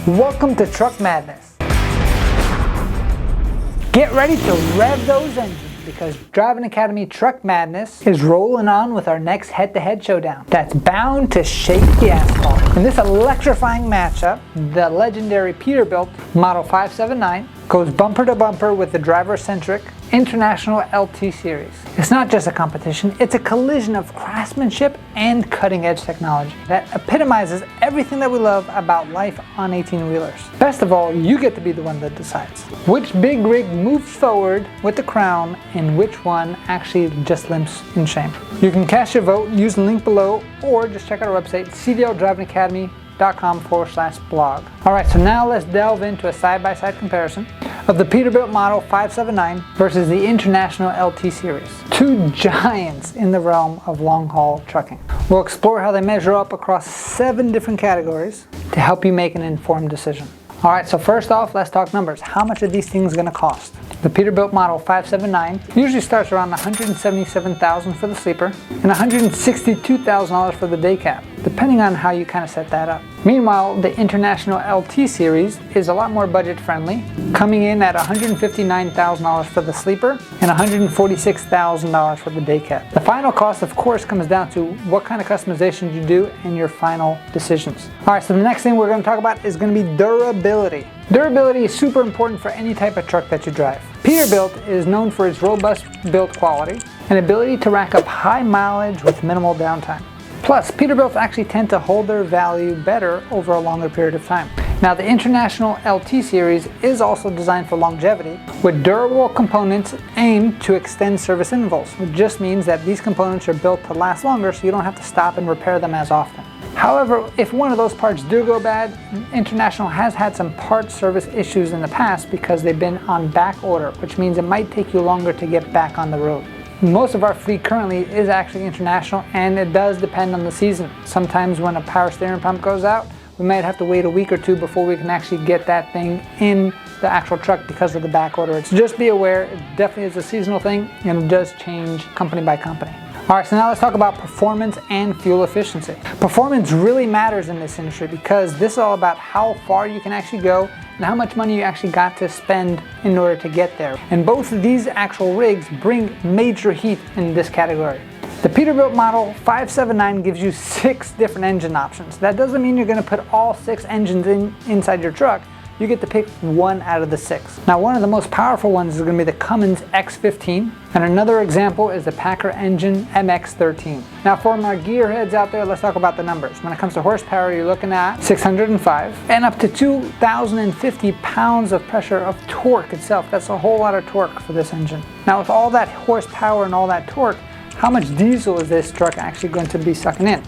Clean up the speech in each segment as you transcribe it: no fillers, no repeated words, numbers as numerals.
Welcome to Truck Madness. Get ready to rev those engines because Driving Academy Truck Madness is rolling on with our next head-to-head showdown that's bound to shake the asphalt. In this electrifying matchup, the legendary Peterbilt Model 579 goes bumper to bumper with the driver-centric International LT Series. It's not just a competition, it's a collision of craftsmanship and cutting-edge technology that epitomizes everything that we love about life on 18-wheelers. Best of all, you get to be the one that decides which big rig moves forward with the crown and which one actually just limps in shame. You can cast your vote, use the link below, or just check out our website, cdldrivingacademy.com/blog. Alright, so now let's delve into a side-by-side comparison of the Peterbilt Model 579 versus the International LT Series. Two giants in the realm of long-haul trucking. We'll explore how they measure up across 7 different categories to help you make an informed decision. Alright, so first off, let's talk numbers. How much are these things going to cost? The Peterbilt Model 579 usually starts around $177,000 for the sleeper and $162,000 for the day cab, depending on how you kind of set that up. Meanwhile, the International LT Series is a lot more budget friendly, coming in at $159,000 for the sleeper and $146,000 for the day cab. The final cost, of course, comes down to what kind of customization you do and your final decisions. Alright, so the next thing we're going to talk about is going to be durability. Durability is super important for any type of truck that you drive. Peterbilt is known for its robust build quality and ability to rack up high mileage with minimal downtime. Plus, Peterbilts actually tend to hold their value better over a longer period of time. Now, the International LT Series is also designed for longevity, with durable components aimed to extend service intervals, which just means that these components are built to last longer so you don't have to stop and repair them as often. However, if one of those parts do go bad, International has had some part service issues in the past because they've been on back order, which means it might take you longer to get back on the road. Most of our fleet currently is actually International, and it does depend on the season. Sometimes when a power steering pump goes out, we might have to wait a week or two before we can actually get that thing in the actual truck because of the back order. It's just be aware, it definitely is a seasonal thing and it does change company by company. Alright, so now let's talk about performance and fuel efficiency. Performance really matters in this industry because this is all about how far you can actually go and how much money you actually got to spend in order to get there. And both of these actual rigs bring major heat in this category. The Peterbilt Model 579 gives you 6 different engine options. That doesn't mean you're going to put all 6 engines inside your truck. You get to pick one out of the 6. Now, one of the most powerful ones is going to be the Cummins X15, and another example is the Packer Engine MX13. Now, for my gearheads out there, let's talk about the numbers. When it comes to horsepower, you're looking at 605 and up to 2,050 pounds of pressure of torque itself. That's a whole lot of torque for this engine. Now, with all that horsepower and all that torque, how much diesel is this truck actually going to be sucking in?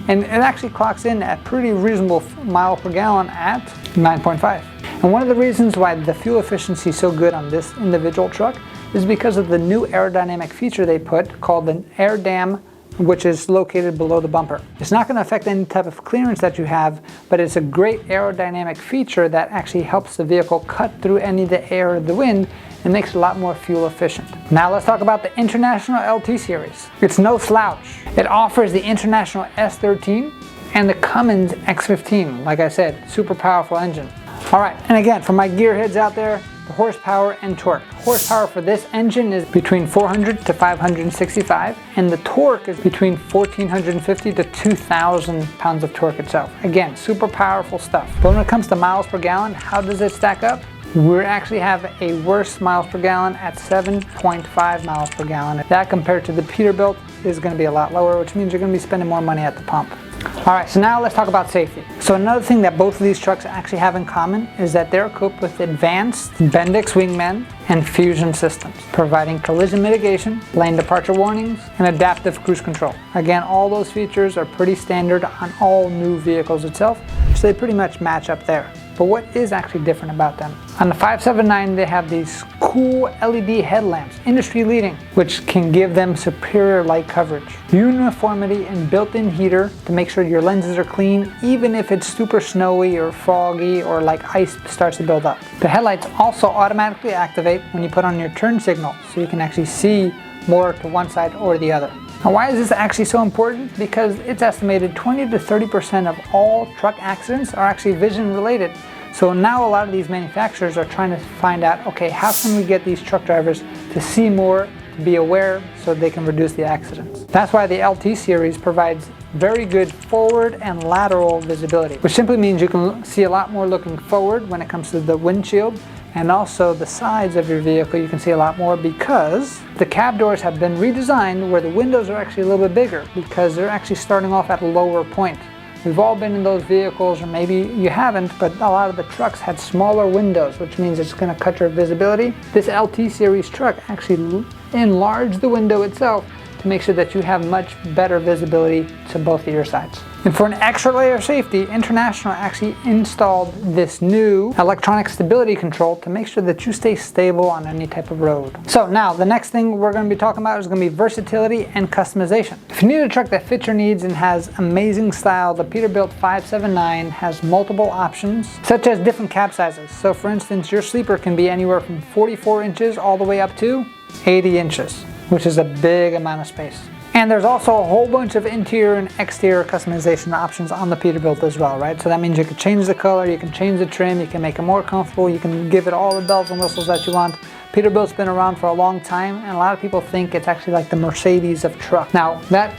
And it actually clocks in at pretty reasonable miles per gallon at 9.5. And one of the reasons why the fuel efficiency is so good on this individual truck is because of the new aerodynamic feature they put called an air dam, which is located below the bumper. It's not going to affect any type of clearance that you have, but it's a great aerodynamic feature that actually helps the vehicle cut through any of the air or the wind and makes it a lot more fuel efficient. Now let's talk about the International LT Series. It's no slouch. It offers the International S13 and the Cummins X15. Like I said, super powerful engine. Alright, and again, for my gearheads out there, the horsepower and torque. Horsepower for this engine is between 400 to 565, and the torque is between 1,450 to 2,000 pounds of torque itself. Again, super powerful stuff. But when it comes to miles per gallon, how does it stack up? We actually have a worse miles per gallon at 7.5 miles per gallon. That compared to the Peterbilt is going to be a lot lower, which means you're going to be spending more money at the pump. Alright, so now let's talk about safety. So another thing that both of these trucks actually have in common is that they're equipped with advanced Bendix wingmen and fusion systems, providing collision mitigation, lane departure warnings, and adaptive cruise control. Again, all those features are pretty standard on all new vehicles itself, so they pretty much match up there. But what is actually different about them? On the 579, they have these cool LED headlamps, industry leading, which can give them superior light coverage, uniformity and built-in heater to make sure your lenses are clean, even if it's super snowy or foggy or like ice starts to build up. The headlights also automatically activate when you put on your turn signal, so you can actually see more to one side or the other. Now, why is this actually so important? Because it's estimated 20 to 30% of all truck accidents are actually vision related. So now a lot of these manufacturers are trying to find out, okay, how can we get these truck drivers to see more, to be aware, so they can reduce the accidents. That's why the LT series provides very good forward and lateral visibility, which simply means you can see a lot more looking forward when it comes to the windshield, and also the sides of your vehicle you can see a lot more because the cab doors have been redesigned where the windows are actually a little bit bigger because they're actually starting off at a lower point. We've all been in those vehicles, or maybe you haven't, but a lot of the trucks had smaller windows, which means it's going to cut your visibility. This LT series truck actually enlarged the window itself to make sure that you have much better visibility to both of your sides. And for an extra layer of safety, International actually installed this new electronic stability control to make sure that you stay stable on any type of road. So now the next thing we're going to be talking about is going to be versatility and customization. If you need a truck that fits your needs and has amazing style, the Peterbilt 579 has multiple options, such as different cab sizes. So for instance, your sleeper can be anywhere from 44 inches all the way up to 80 inches, which is a big amount of space. And there's also a whole bunch of interior and exterior customization options on the Peterbilt as well, right? So that means you can change the color, you can change the trim, you can make it more comfortable, you can give it all the bells and whistles that you want. Peterbilt's been around for a long time, and a lot of people think it's actually like the Mercedes of truck. Now, that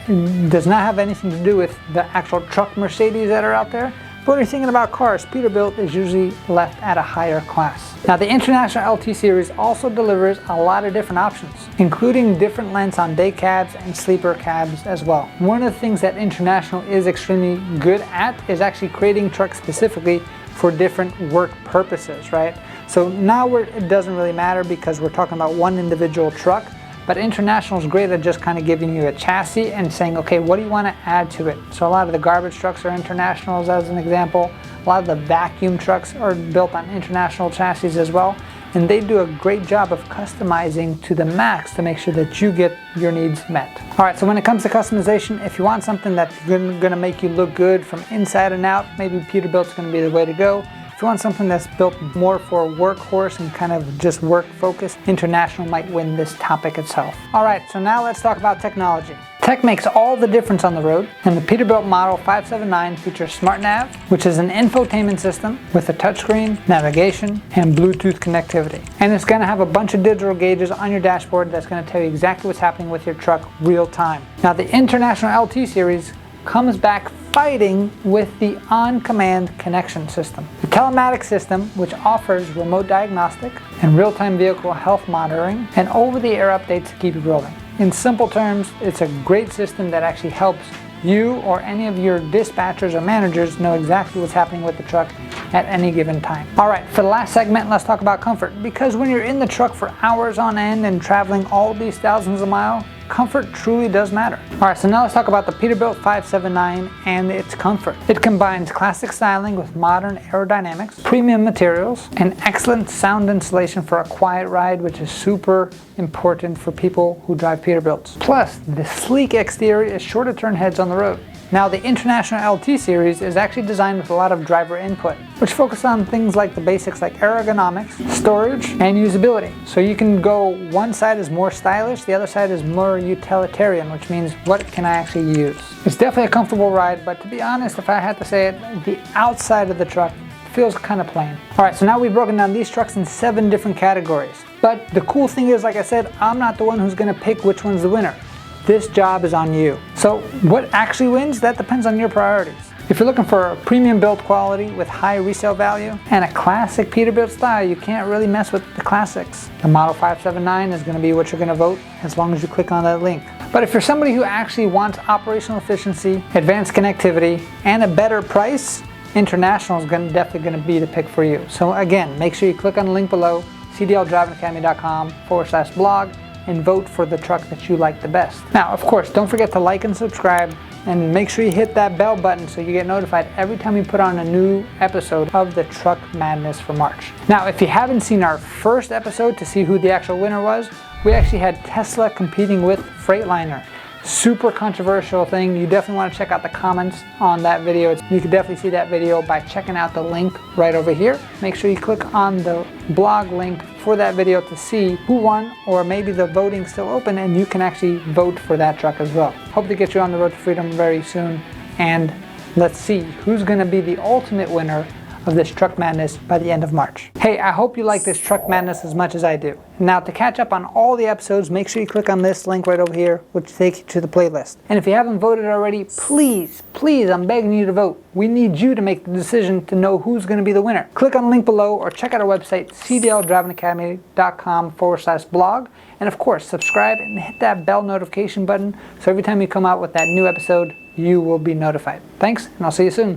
does not have anything to do with the actual truck Mercedes that are out there. But when you're thinking about cars, Peterbilt is usually left at a higher class. Now the International LT series also delivers a lot of different options, including different lengths on day cabs and sleeper cabs as well. One of the things that International is extremely good at is actually creating trucks specifically for different work purposes, right? So now it doesn't really matter because we're talking about one individual truck. But International is great at just kind of giving you a chassis and saying, okay, what do you want to add to it? So a lot of the garbage trucks are Internationals as an example. A lot of the vacuum trucks are built on International chassis as well. And they do a great job of customizing to the max to make sure that you get your needs met. All right, so when it comes to customization, if you want something that's going to make you look good from inside and out, maybe Peterbilt's going to be the way to go. If you want something that's built more for a workhorse and kind of just work focus, International might win this topic itself. All right, so now let's talk about technology. Tech makes all the difference on the road, and the Peterbilt Model 579 features SmartNav, which is an infotainment system with a touchscreen, navigation, and Bluetooth connectivity. And it's going to have a bunch of digital gauges on your dashboard that's going to tell you exactly what's happening with your truck real time. Now the International LT series comes back fighting with the on-command connection system. The telematics system, which offers remote diagnostic and real-time vehicle health monitoring and over-the-air updates to keep you rolling. In simple terms, it's a great system that actually helps you or any of your dispatchers or managers know exactly what's happening with the truck at any given time. All right, for the last segment, let's talk about comfort. Because when you're in the truck for hours on end and traveling all these thousands of miles, comfort truly does matter. All right, so now let's talk about the Peterbilt 579 and its comfort. It combines classic styling with modern aerodynamics, premium materials, and excellent sound insulation for a quiet ride, which is super important for people who drive Peterbilts. Plus, the sleek exterior is sure to turn heads on the road. Now the International LT series is actually designed with a lot of driver input, which focus on things like the basics like ergonomics, storage, and usability. So you can go, one side is more stylish, the other side is more utilitarian, which means what can I actually use? It's definitely a comfortable ride, but to be honest, if I had to say it, the outside of the truck feels kind of plain. All right, so now we've broken down these trucks in 7 different categories. But the cool thing is, like I said, I'm not the one who's gonna pick which one's the winner. This job is on you. So what actually wins? That depends on your priorities. If you're looking for a premium build quality with high resale value and a classic Peterbilt style, you can't really mess with the classics. The Model 579 is going to be what you're going to vote as long as you click on that link. But if you're somebody who actually wants operational efficiency, advanced connectivity, and a better price, International is definitely going to be the pick for you. So again, make sure you click on the link below, cdldrivingacademy.com/blog, and vote for the truck that you like the best. Now, of course, don't forget to like and subscribe, and make sure you hit that bell button so you get notified every time we put on a new episode of the Truck Madness for March. Now, if you haven't seen our first episode to see who the actual winner was, we actually had Tesla competing with Freightliner. Super controversial thing. You definitely want to check out the comments on that video. You can definitely see that video by checking out the link right over here. Make sure you click on the blog link for that video to see who won, or maybe the voting's still open and you can actually vote for that truck as well. Hope to get you on the road to freedom very soon, and let's see who's going to be the ultimate winner of this Truck Madness by the end of March. Hey, I hope you like this Truck Madness as much as I do. Now, to catch up on all the episodes, make sure you click on this link right over here, which takes you to the playlist. And if you haven't voted already, please, I'm begging you to vote. We need you to make the decision to know who's going to be the winner. Click on the link below or check out our website, cdldrivingacademy.com/blog. And of course, subscribe and hit that bell notification button so every time you come out with that new episode, you will be notified. Thanks, and I'll see you soon.